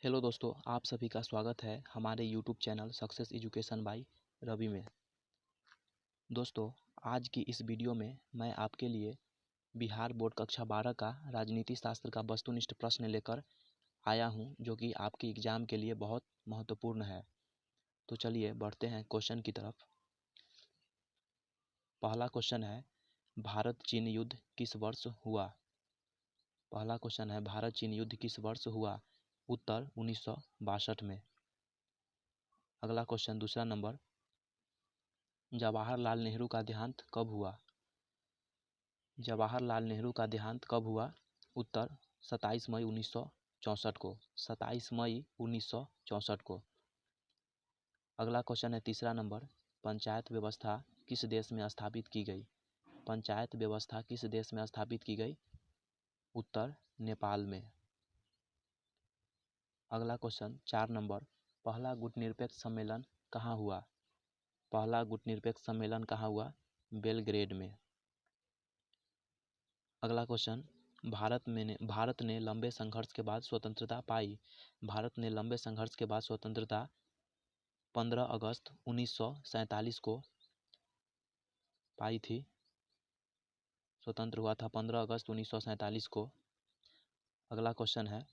Hello दोस्तों, आप सभी का स्वागत है हमारे YouTube channel success education by Ravi में। दोस्तों, आज की इस वीडियो में मैं आपके लिए बिहार बोर्ड कक्षा 12 का राजनीति शास्त्र का वस्तुनिष्ठ प्रश्न लेकर आया हूं, जो कि आपके एग्जाम के लिए बहुत महत्वपूर्ण है। तो चलिए बढ़ते हैं क्वेश्चन की तरफ। पहला क्वेश्चन है, भारत चीन युद्ध किस वर्ष हुआ? पहला क्वेश्चन है, भारत चीन युद्ध किस वर्ष हुआ? उत्तर 1962 में। अगला क्वेश्चन, दूसरा नंबर, जवाहरलाल नेहरू का देहांत कब हुआ? जवाहरलाल नेहरू का देहांत कब हुआ? उत्तर 27 मई 1964 को। 27 मई 1964 को। अगला क्वेश्चन है, तीसरा नंबर, पंचायत व्यवस्था किस देश में स्थापित की गई? पंचायत व्यवस्था किस देश में स्थापित की गई? उत्तर नेपाल में। अगला क्वेश्चन 4 नंबर, पहला गुटनिरपेक्ष सम्मेलन कहाँ हुआ? पहला गुटनिरपेक्ष सम्मेलन कहाँ हुआ? बेलग्रेड में। अगला क्वेश्चन, भारत ने लंबे संघर्ष के बाद स्वतंत्रता पाई। भारत ने लंबे संघर्ष के बाद स्वतंत्रता 15 अगस्त 1947 को पाई थी। स्वतंत्र हुआ था 15 अगस्त 1947 को। अगला क्वेश्चन है,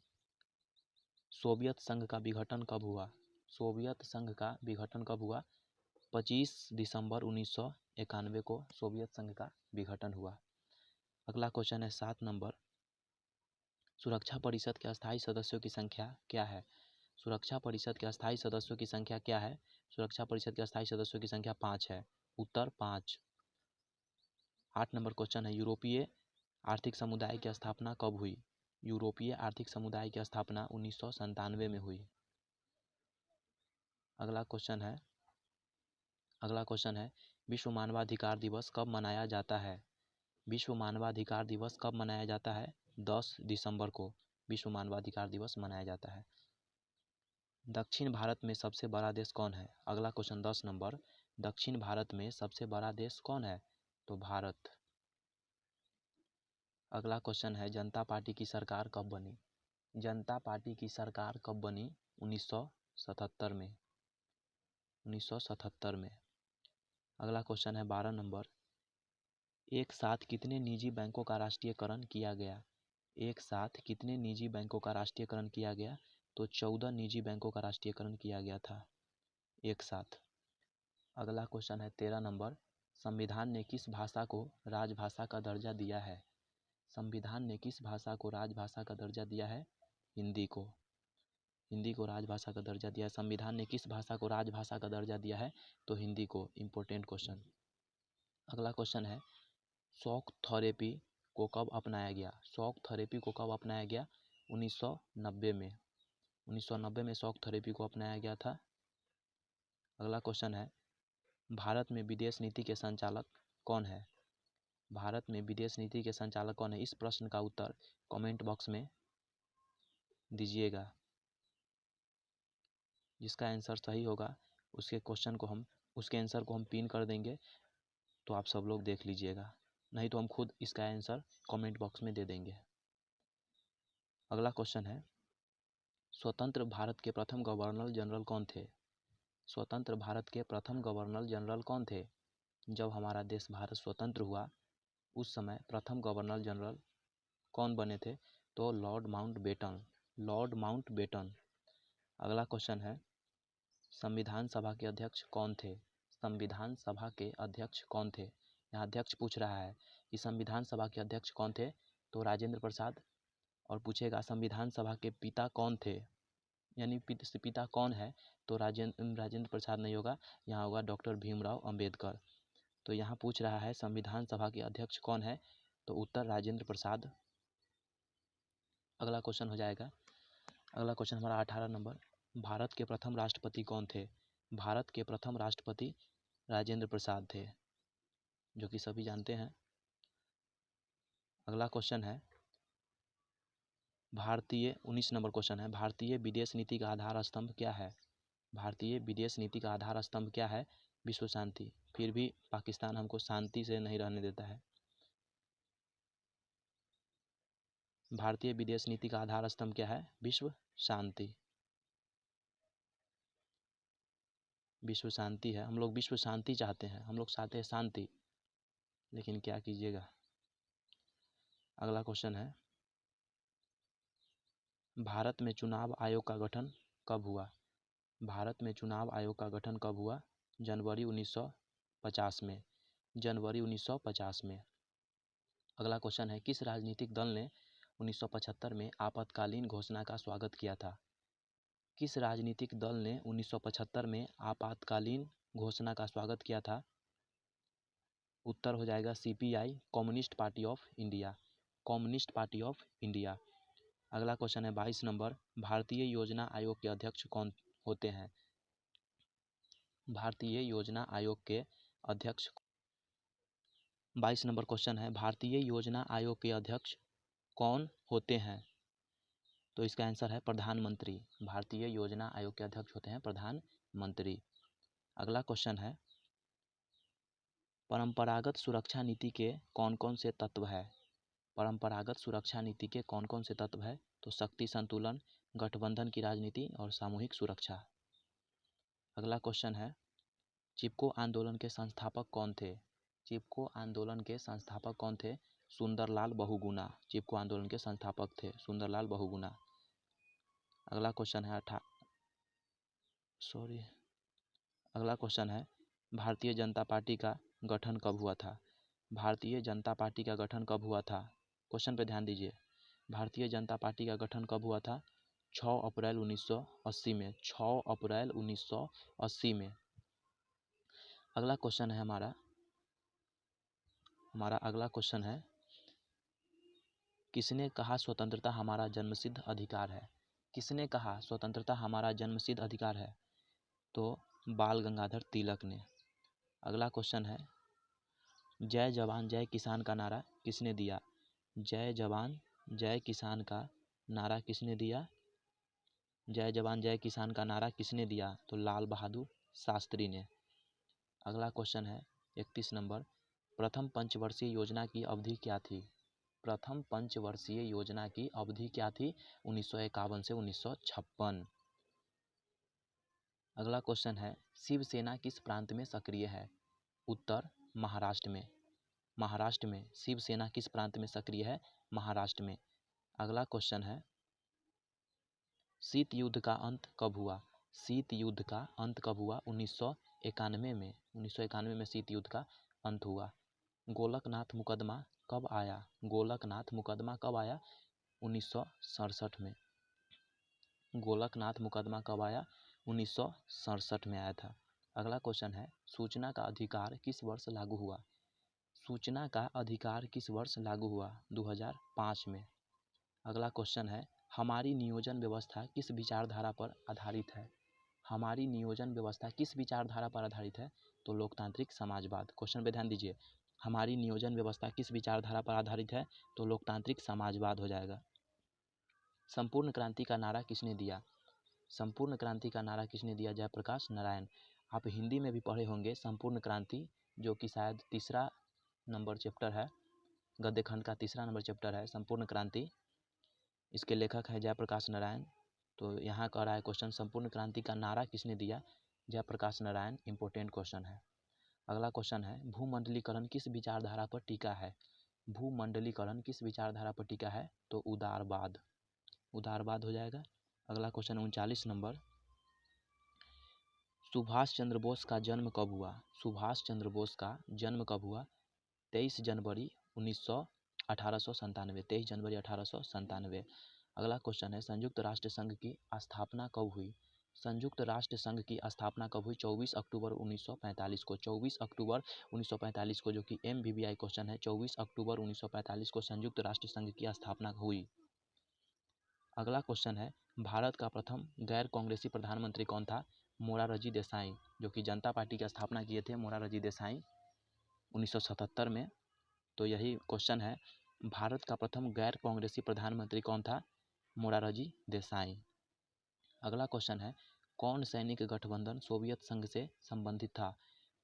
सोवियत संघ का विघटन कब हुआ? सोवियत संघ का विघटन कब हुआ? 25 दिसंबर 1991 को सोवियत संघ का विघटन हुआ। अगला क्वेश्चन है 7 नंबर, सुरक्षा परिषद के अस्थायी सदस्यों की संख्या क्या है? सुरक्षा परिषद के अस्थायी सदस्यों की संख्या क्या है? सुरक्षा परिषद के अस्थायी सदस्यों की संख्या 5 है। उत्तर 5। 8 नंबर क्वेश्चन है, यूरोपीय आर्थिक समुदाय की स्थापना कब हुई? यूरोपीय आर्थिक समुदाय की स्थापना 1997 में हुई। अगला क्वेश्चन है, विश्व मानवाधिकार दिवस कब मनाया जाता है? विश्व मानवाधिकार दिवस कब मनाया जाता है? 10 दिसंबर को विश्व मानवाधिकार दिवस मनाया जाता है। दक्षिण भारत में सबसे बड़ा देश कौन है? अगला क्वेश्चन 10 नंबर, दक्षिण भारत में सबसे बड़ा देश कौन है? तो भारत। अगला क्वेश्चन है, जनता पार्टी की सरकार कब बनी? जनता पार्टी की सरकार कब बनी? 1977 में। 1977 में। अगला क्वेश्चन है 12 नंबर, एक साथ कितने निजी बैंकों का राष्ट्रीयकरण किया गया? एक साथ कितने निजी बैंकों का राष्ट्रीयकरण किया गया? तो 14 निजी बैंकों का राष्ट्रीयकरण किया गया था एक साथ। अगला क्वेश्चन है 13 नंबर, संविधान ने किस भाषा को राजभाषा का दर्जा दिया है? संविधान ने किस भाषा को राजभाषा का दर्जा दिया है? हिंदी को। हिंदी को राजभाषा का दर्जा दिया है। संविधान ने किस भाषा को राजभाषा का दर्जा दिया है? तो हिंदी को। Important question. अगला क्वेश्चन है, शॉक थेरेपी को कब अपनाया गया? शॉक थेरेपी को कब अपनाया गया? 1990 में। 1990 में शॉक थेरेपी को अपनाया गया था। अगला क्वेश्चन है, भारत में विदेश नीति के संचालक कौन है? भारत में विदेश नीति के संचालक कौन है? इस प्रश्न का उत्तर कमेंट बॉक्स में दीजिएगा। जिसका आंसर सही होगा उसके आंसर को हम पिन कर देंगे, तो आप सब लोग देख लीजिएगा, नहीं तो हम खुद इसका आंसर कमेंट बॉक्स में दे देंगे। अगला क्वेश्चन है, स्वतंत्र भारत के प्रथम गवर्नर जनरल कौन थे? स्वतंत्र भारत के प्रथम गवर्नर जनरल कौन थे? जब हमारा देश भारत स्वतंत्र हुआ उस समय प्रथम गवर्नर जनरल कौन बने थे? तो लॉर्ड माउंटबेटन। Lord Mountbatten. अगला क्वेश्चन है, संविधान सभा के अध्यक्ष कौन थे? संविधान सभा के अध्यक्ष कौन थे? यहाँ अध्यक्ष पूछ रहा है कि संविधान सभा के अध्यक्ष कौन थे? तो राजेंद्र प्रसाद। और पूछेगा संविधान सभा के पिता कौन थे, यानी पिता कौन है? तो राजेंद्र प्रसाद नहीं होगा, यहाँ होगा डॉक्टर भीमराव अंबेडकर। तो यहाँ पूछ रहा है संविधान सभा के अध्यक्ष कौन है? तो उत्तर राजेंद्र प्रसाद। अगला क्वेश्चन हो जाएगा, अगला क्वेश्चन हमारा 18 नंबर, भारत के प्रथम राष्ट्रपति कौन थे? भारत के प्रथम राष्ट्रपति राजेंद्र प्रसाद थे, जो कि सभी जानते हैं। अगला क्वेश्चन है, 19 नंबर क्वेश्चन है, भारतीय विदेश नीति का आधार स्तंभ क्या है? भारतीय विदेश नीति का आधार स्तंभ क्या है? विश्व शांति। फिर भी पाकिस्तान हमको शांति से नहीं रहने देता है। भारतीय विदेश नीति का आधार स्तंभ क्या है? विश्व शांति। विश्व शांति है, हम लोग विश्व शांति चाहते हैं, हम लोग चाहते हैं शांति, लेकिन क्या कीजिएगा। अगला क्वेश्चन है, भारत में चुनाव आयोग का गठन कब हुआ? भारत में चुनाव आयोग का गठन कब हुआ? जनवरी 1950 में, जनवरी 1950 में। अगला क्वेश्चन है, किस राजनीतिक दल ने 1975 में आपातकालीन घोषणा का स्वागत किया था? किस राजनीतिक दल ने 1975 में आपातकालीन घोषणा का स्वागत किया था? उत्तर हो जाएगा CPI, communist party of India, communist party of India. अगला क्वेश्चन है 22 नंबर, भारतीय योजना आयोग के अध्यक्ष कौन होते हैं? भारतीय योजना आयोग के अध्यक्ष 22 नंबर क्वेश्चन है, भारतीय योजना आयोग के अध्यक्ष कौन होते हैं? तो इसका आंसर है प्रधानमंत्री। भारतीय योजना आयोग के अध्यक्ष होते हैं प्रधानमंत्री। अगला क्वेश्चन है, परंपरागत सुरक्षा नीति के कौन कौन से तत्व है? परंपरागत सुरक्षा नीति के कौन कौन से तत्व है? तो शक्ति संतुलन, गठबंधन की राजनीति और सामूहिक सुरक्षा। अगला क्वेश्चन है, चिपको आंदोलन के संस्थापक कौन थे? चिपको आंदोलन के संस्थापक कौन थे? सुंदरलाल बहुगुणा चिपको आंदोलन के संस्थापक थे, सुंदरलाल बहुगुणा। अगला क्वेश्चन है अगला क्वेश्चन है, भारतीय जनता पार्टी का गठन कब हुआ था? भारतीय जनता पार्टी का गठन कब हुआ था? क्वेश्चन पे ध्यान दीजिए। भारतीय जनता पार्टी का गठन कब हुआ था? 6 अप्रैल 1980 में, 6 अप्रैल 1980 में। अगला क्वेश्चन है हमारा अगला क्वेश्चन है, किसने कहा स्वतंत्रता हमारा जन्मसिद्ध अधिकार है? किसने कहा स्वतंत्रता हमारा जन्मसिद्ध अधिकार है? तो बाल गंगाधर तिलक ने। अगला क्वेश्चन है, जय जवान जय किसान का नारा किसने दिया? जय जवान जय किसान का नारा किसने दिया? जय जवान जय किसान का नारा किसने दिया? तो लाल बहादुर शास्त्री ने। अगला क्वेश्चन है 31 नंबर, प्रथम पंचवर्षीय योजना की अवधि क्या थी? प्रथम पंचवर्षीय योजना की अवधि क्या थी? 1951 से 1956। अगला क्वेश्चन है, शिवसेना किस प्रांत में सक्रिय है? उत्तर महाराष्ट्र में, महाराष्ट्र में शिवसेना किस प्रांत में सक्रिय है? महाराष्ट्र में। अगला क्वेश्चन है, शीत युद्ध का अंत कब हुआ? शीत युद्ध का अंत कब हुआ? 1991 में, 1991 में शीत युद्ध का अंत हुआ। गोलकनाथ मुकदमा कब आया? गोलकनाथ मुकदमा कब आया? 1967 में। गोलकनाथ मुकदमा कब आया? 1967 में आया था। अगला क्वेश्चन है, सूचना का अधिकार किस वर्ष लागू हुआ? सूचना का अधिकार किस वर्ष लागू हुआ? 2005 में। अगला क्वेश्चन है, हमारी नियोजन व्यवस्था किस विचारधारा पर आधारित है? हमारी नियोजन व्यवस्था किस विचारधारा पर आधारित है? तो लोकतांत्रिक समाजवाद। क्वेश्चन पे ध्यान दीजिए, हमारी नियोजन व्यवस्था किस विचारधारा पर आधारित है? तो लोकतांत्रिक समाजवाद हो जाएगा। संपूर्ण क्रांति का नारा किसने दिया? संपूर्ण क्रांति का नारा किसने दिया? जयप्रकाश नारायण। आप हिंदी में भी पढ़े होंगे संपूर्ण क्रांति, जो कि शायद तीसरा नंबर चैप्टर है, गद्य खंड का तीसरा नंबर चैप्टर है संपूर्ण क्रांति। इसके लेखक है जयप्रकाश नारायण। तो यहाँ कह रहा है क्वेश्चन, संपूर्ण क्रांति का नारा किसने दिया? जयप्रकाश नारायण। इंपॉर्टेंट क्वेश्चन है। अगला क्वेश्चन है, भूमंडलीकरण किस विचारधारा पर टिका है? भूमंडलीकरण किस विचारधारा पर टिका है? तो उदारवाद, उदारवाद हो जाएगा। अगला क्वेश्चन 39 नंबर, सुभाष चंद्र बोस का जन्म कब हुआ? सुभाष चंद्र बोस का जन्म कब हुआ? 23 जनवरी 1897, 23 जनवरी 1897। अगला क्वेश्चन है, संयुक्त राष्ट्र संघ की स्थापना कब हुई? संयुक्त राष्ट्र संघ की स्थापना कब हुई? 24 अक्टूबर 1945 को, 24 अक्टूबर 1945 को, जो कि MBBI क्वेश्चन है। 24 अक्टूबर 1945 को संयुक्त राष्ट्र संघ की स्थापना हुई। अगला क्वेश्चन है, भारत का प्रथम गैर कांग्रेसी प्रधानमंत्री कौन था? मोरारजी देसाई, जो कि जनता पार्टी की स्थापना किए थे मोरारजी देसाई 1977 में। तो यही क्वेश्चन है, भारत का प्रथम गैर कांग्रेसी प्रधानमंत्री कौन था? मोरारजी देसाई। अगला क्वेश्चन है, कौन सैनिक गठबंधन सोवियत संघ से संबंधित था?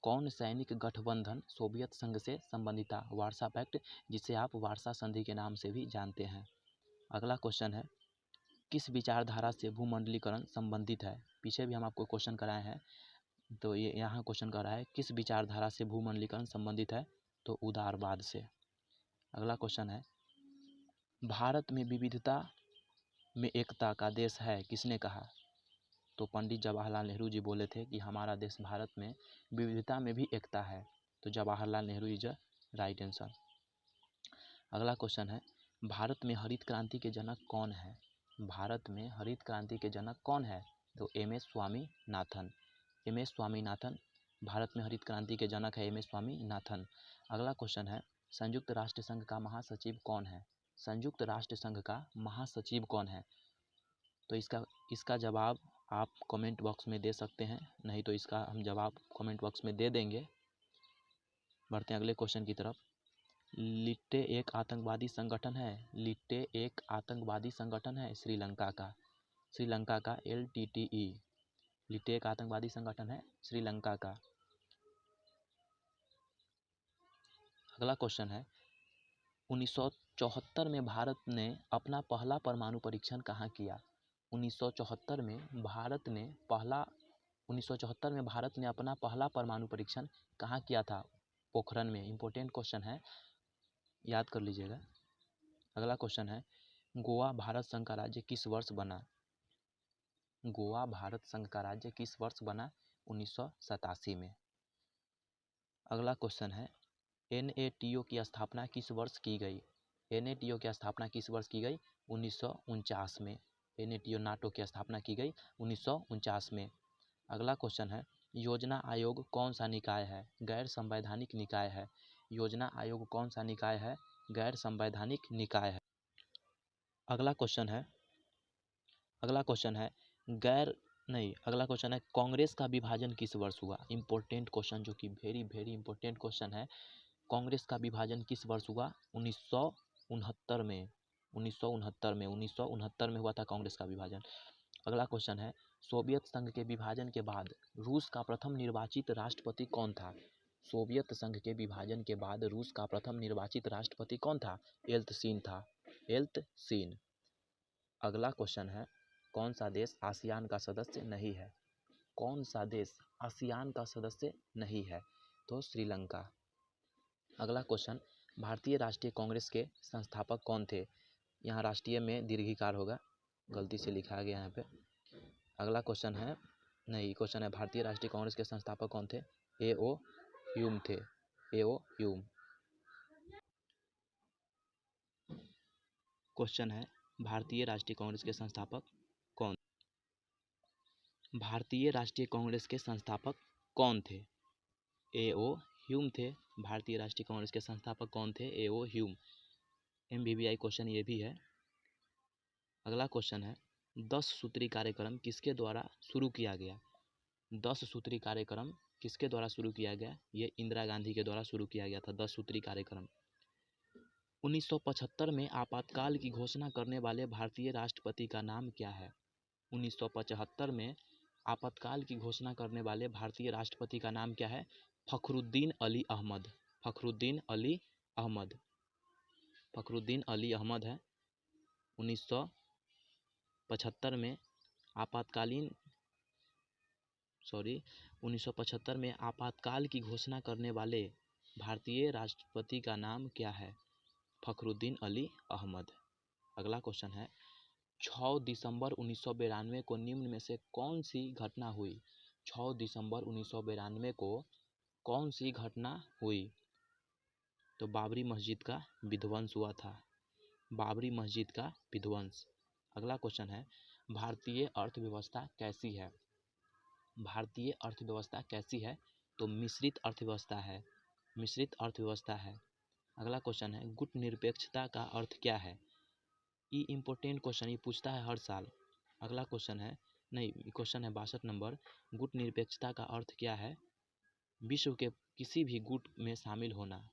कौन सैनिक गठबंधन सोवियत संघ से संबंधित था? वार्सा पैक्ट, जिसे आप वार्सा संधि के नाम से भी जानते हैं। अगला क्वेश्चन है, किस विचारधारा से भूमंडलीकरण संबंधित है? पीछे भी हम आपको क्वेश्चन कराए हैं। तो ये यहाँ क्वेश्चन कर रहा है किस विचारधारा से भूमंडलीकरण संबंधित है, तो उदारवाद से। अगला क्वेश्चन है भारत में विविधता में एकता का देश है, किसने कहा, तो पंडित जवाहरलाल नेहरू जी बोले थे कि हमारा देश भारत में विविधता में भी एकता है, तो Jawaharlal Nehru is a right answer. अगला क्वेश्चन है भारत में हरित क्रांति के जनक कौन है, भारत में हरित क्रांति के जनक कौन है, तो एम.एस. स्वामीनाथन। एम.एस. स्वामीनाथन भारत में हरित क्रांति के जनक है, एम.एस. स्वामीनाथन। अगला क्वेश्चन है संयुक्त राष्ट्र संघ का महासचिव कौन है, संयुक्त राष्ट्र संघ का महासचिव कौन है, तो इसका जवाब आप कमेंट बॉक्स में दे सकते हैं, नहीं तो इसका हम जवाब कमेंट बॉक्स में दे देंगे। बढ़ते हैं अगले क्वेश्चन की तरफ। लिट्टे एक आतंकवादी संगठन है, लिट्टे एक आतंकवादी संगठन है श्रीलंका का LTTE, लिट्टे एक आतंकवादी संगठन है श्रीलंका का। अगला क्वेश्चन है 1974 में भारत ने अपना पहला परमाणु परीक्षण कहाँ किया, 1974 में भारत ने अपना पहला परमाणु परीक्षण कहाँ किया था, पोखरण में। इंपॉर्टेंट क्वेश्चन है, याद कर लीजिएगा। अगला क्वेश्चन है गोवा भारत संघ का राज्य किस वर्ष बना, गोवा भारत संघ का राज्य किस वर्ष बना, 1987 में। अगला क्वेश्चन है NATO की स्थापना किस वर्ष की गई, NATO की स्थापना किस वर्ष की गई, 1949 में। NATO की स्थापना की गई 1949 में। अगला क्वेश्चन है योजना आयोग कौन सा निकाय है, गैर संवैधानिक निकाय है, योजना आयोग कौन सा निकाय है, गैर संवैधानिक निकाय है। अगला क्वेश्चन है कांग्रेस का विभाजन किस वर्ष हुआ, इंपॉर्टेंट क्वेश्चन, जो कि वेरी वेरी इंपॉर्टेंट क्वेश्चन है। कांग्रेस का विभाजन किस वर्ष हुआ, 1969 में, 1969 में हुआ था कांग्रेस का विभाजन। अगला क्वेश्चन है सोवियत संघ के विभाजन के बाद रूस का प्रथम निर्वाचित राष्ट्रपति कौन था, सोवियत संघ के विभाजन के बाद रूस का प्रथम निर्वाचित राष्ट्रपति कौन था, येल्त्सिन था, येल्त्सिन। अगला क्वेश्चन है कौन सा देश आसियान का सदस्य नहीं है, कौन सा देश आसियान का सदस्य नहीं है, तो श्रीलंका। अगला क्वेश्चन भारतीय राष्ट्रीय कांग्रेस के संस्थापक कौन थे, यहाँ राष्ट्रीय में दीर्घिकार होगा, गलती से लिखा गया यहाँ पे। अगला क्वेश्चन है भारतीय राष्ट्रीय कांग्रेस के संस्थापक कौन थे, A.O. ह्यूम थे, A.O. ह्यूम। क्वेश्चन है भारतीय राष्ट्रीय कांग्रेस के संस्थापक कौन, भारतीय राष्ट्रीय कांग्रेस के संस्थापक कौन थे, A.O. ह्यूम थे। भारतीय राष्ट्रीय कांग्रेस के संस्थापक कौन थे, A.O. ह्यूम। MBBI क्वेश्चन ये भी है। अगला क्वेश्चन है 10 सूत्री कार्यक्रम किसके द्वारा शुरू किया गया, 10 सूत्री कार्यक्रम किसके द्वारा शुरू किया गया, ये इंदिरा गांधी के द्वारा शुरू किया गया था 10 सूत्री कार्यक्रम। 1975 में आपातकाल की घोषणा करने वाले भारतीय राष्ट्रपति का नाम क्या है, 1975 में आपातकाल की घोषणा करने वाले भारतीय राष्ट्रपति का नाम क्या है, फखरुद्दीन अली अहमद, फखरुद्दीन अली अहमद, फखरुद्दीन अली अहमद है। 1975 में आपातकाल की घोषणा करने वाले भारतीय राष्ट्रपति का नाम क्या है, फखरुद्दीन अली अहमद। अगला क्वेश्चन है 6 दिसंबर 1992 को निम्न में से कौन सी घटना हुई, 6 दिसंबर 1992 को कौन सी घटना हुई, तो बाबरी मस्जिद का विध्वंस हुआ था, बाबरी मस्जिद का विध्वंस। अगला क्वेश्चन है भारतीय अर्थव्यवस्था कैसी है, भारतीय अर्थव्यवस्था कैसी है, तो मिश्रित अर्थव्यवस्था है, मिश्रित अर्थव्यवस्था है। अगला क्वेश्चन है गुटनिरपेक्षता का अर्थ क्या है, ये इंपॉर्टेंट क्वेश्चन, ये पूछता है हर साल। अगला क्वेश्चन है क्वेश्चन है 62 नंबर, गुटनिरपेक्षता का अर्थ क्या है, विश्व के किसी भी गुट में शामिल होना,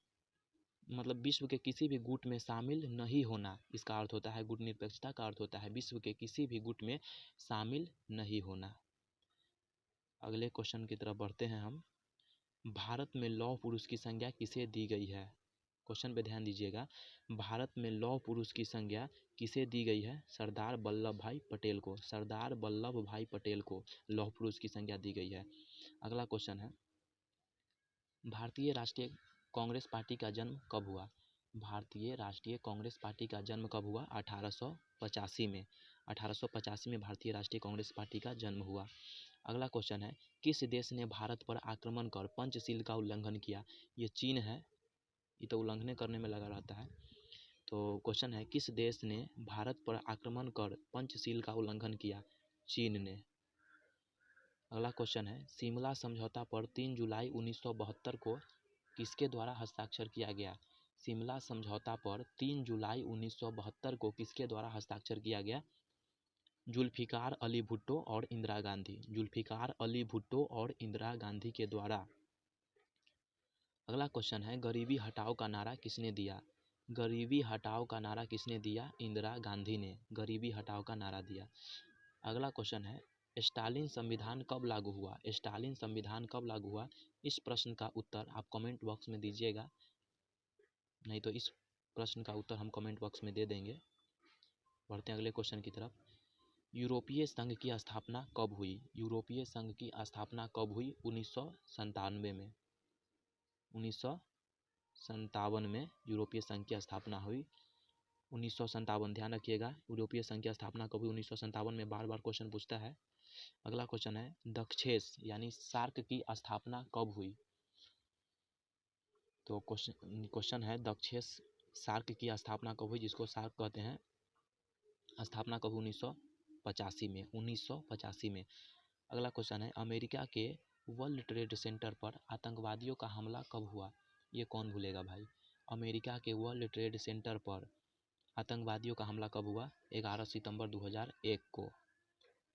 मतलब विश्व के किसी भी गुट में शामिल नहीं होना, इसका अर्थ होता है गुटनिरपेक्षता का अर्थ होता है विश्व के किसी भी गुट में शामिल नहीं होना। अगले क्वेश्चन की तरफ बढ़ते हैं हम। भारत में लौह पुरुष की संज्ञा किसे दी गई है, क्वेश्चन पे ध्यान दीजिएगा। भारत में लौह पुरुष की संज्ञा किसे दी गई है? सरदार वल्लभ भाई पटेल को। सरदार वल्लभ भाई पटेल को लौह पुरुष की संज्ञा दी गई है। अगला क्वेश्चन है, भारतीय राष्ट्रीय कांग्रेस पार्टी का जन्म कब हुआ? भारतीय राष्ट्रीय कांग्रेस पार्टी का जन्म कब हुआ? 1885 में। 1885 में भारतीय राष्ट्रीय कांग्रेस पार्टी का जन्म हुआ। अगला क्वेश्चन है, किस देश ने भारत पर आक्रमण कर पंचशील का उल्लंघन किया? ये चीन है, ये तो उल्लंघन करने में लगा रहता है। तो क्वेश्चन है, किस देश ने भारत पर आक्रमण कर पंचशील का उल्लंघन किया? चीन ने। अगला क्वेश्चन है, शिमला समझौता पर 3 जुलाई 1972 को किसके द्वारा हस्ताक्षर किया गया? शिमला समझौता पर 3 जुलाई 1972 को किसके द्वारा हस्ताक्षर किया गया? जुल्फिकार अली भुट्टो और इंदिरा गांधी। जुल्फिकार अली भुट्टो और इंदिरा गांधी के द्वारा। अगला क्वेश्चन है, गरीबी हटाओ का नारा किसने दिया? गरीबी हटाओ का नारा किसने दिया? इंदिरा गांधी ने गरीबी हटाओ का नारा दिया। अगला क्वेश्चन है, स्टालिन संविधान कब लागू हुआ? स्टालिन संविधान कब लागू हुआ? इस प्रश्न का उत्तर आप कमेंट बॉक्स में दीजिएगा, नहीं तो इस प्रश्न का उत्तर हम कमेंट बॉक्स में दे देंगे। बढ़ते हैं अगले क्वेश्चन की तरफ। यूरोपीय संघ की स्थापना कब हुई? यूरोपीय संघ की स्थापना कब हुई? 1997 में। 1957 में यूरोपीय संघ की स्थापना हुई। 1957, ध्यान रखिएगा, यूरोपीय संघ की स्थापना कब हुई? 1957 में। बार बार क्वेश्चन पूछता है। अगला क्वेश्चन है, दक्षेस यानी सार्क की स्थापना कब हुई? तो क्वेश्चन है, दक्षेस सार्क की स्थापना कब हुई, जिसको सार्क कहते हैं, स्थापना कब? 1985 में। 1985 में। अगला क्वेश्चन है, अमेरिका के वर्ल्ड ट्रेड सेंटर पर आतंकवादियों का हमला कब हुआ? ये कौन भूलेगा भाई। अमेरिका के वर्ल्ड ट्रेड सेंटर पर आतंकवादियों का हमला कब हुआ? 11 सितंबर 2001 को।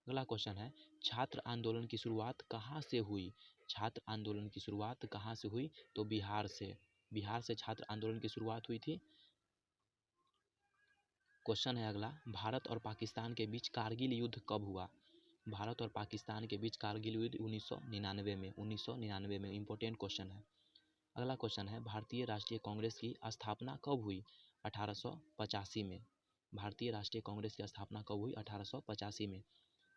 अगला क्वेश्चन है, छात्र आंदोलन की शुरुआत कहाँ से हुई? छात्र आंदोलन की शुरुआत कहाँ से हुई? तो बिहार से। बिहार से छात्र आंदोलन की शुरुआत हुई थी। क्वेश्चन है अगला, भारत और पाकिस्तान के बीच कारगिल युद्ध कब हुआ? भारत और पाकिस्तान के बीच कारगिल युद्ध 1999 में। 1999 में। इंपॉर्टेंट क्वेश्चन है। अगला क्वेश्चन है, भारतीय राष्ट्रीय कांग्रेस की स्थापना कब हुई? 1885 में। भारतीय राष्ट्रीय कांग्रेस की स्थापना कब हुई? 1885 में।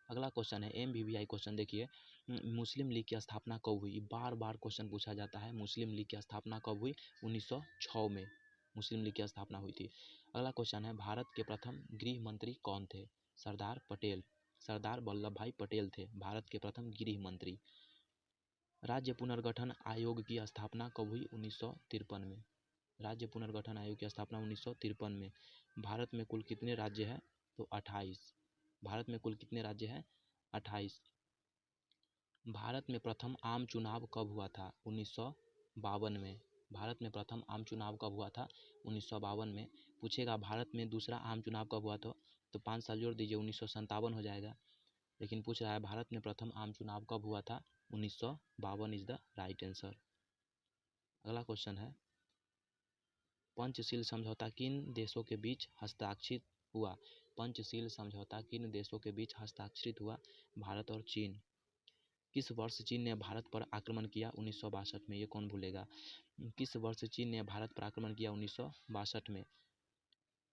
अगला क्वेश्चन है, MBBI क्वेश्चन देखिए, मुस्लिम लीग की स्थापना कब हुई? बार बार क्वेश्चन पूछा जाता है, मुस्लिम लीग की स्थापना कब हुई? 1906 में मुस्लिम लीग की स्थापना हुई थी। अगला क्वेश्चन है, भारत के प्रथम गृह मंत्री कौन थे? सरदार पटेल। सरदार वल्लभ भाई पटेल थे भारत के प्रथम गृह मंत्री। राज्य पुनर्गठन आयोग की स्थापना कब हुई? 1953 में। राज्य पुनर्गठन आयोग की स्थापना 1953 में। भारत में कुल कितने राज्य हैं? तो 28। भारत में कुल कितने राज्य हैं? 28। भारत में प्रथम आम चुनाव कब हुआ था? 1952 में। भारत में प्रथम आम चुनाव कब हुआ था? 1952 में। पूछेगा भारत में दूसरा आम चुनाव कब हुआ था, तो 5 साल जोड़ दीजिए, 1957 हो जाएगा। लेकिन पूछ रहा है भारत में प्रथम आम चुनाव कब हुआ था? 1952 इज द राइट आंसर। अगला क्वेश्चन है, पंचशील समझौता किन देशों के बीच हस्ताक्षरित हुआ? पंचशील समझौता किन देशों के बीच हस्ताक्षरित हुआ? भारत और चीन। किस वर्ष चीन ने भारत पर आक्रमण किया? 1962 में। ये कौन भूलेगा। किस वर्ष चीन ने भारत पर आक्रमण किया? 1962 में।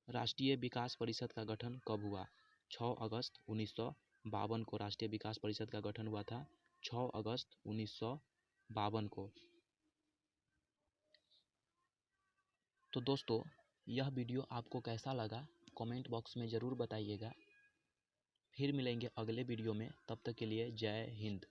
राष्ट्रीय विकास परिषद का गठन कब हुआ? 6 अगस्त 1952 को राष्ट्रीय विकास परिषद का गठन हुआ था। 6 अगस्त 1952 को। तो दोस्तों, यह वीडियो आपको कैसा लगा कमेंट बॉक्स में ज़रूर बताइएगा। फिर मिलेंगे अगले वीडियो में, तब तक के लिए जय हिंद।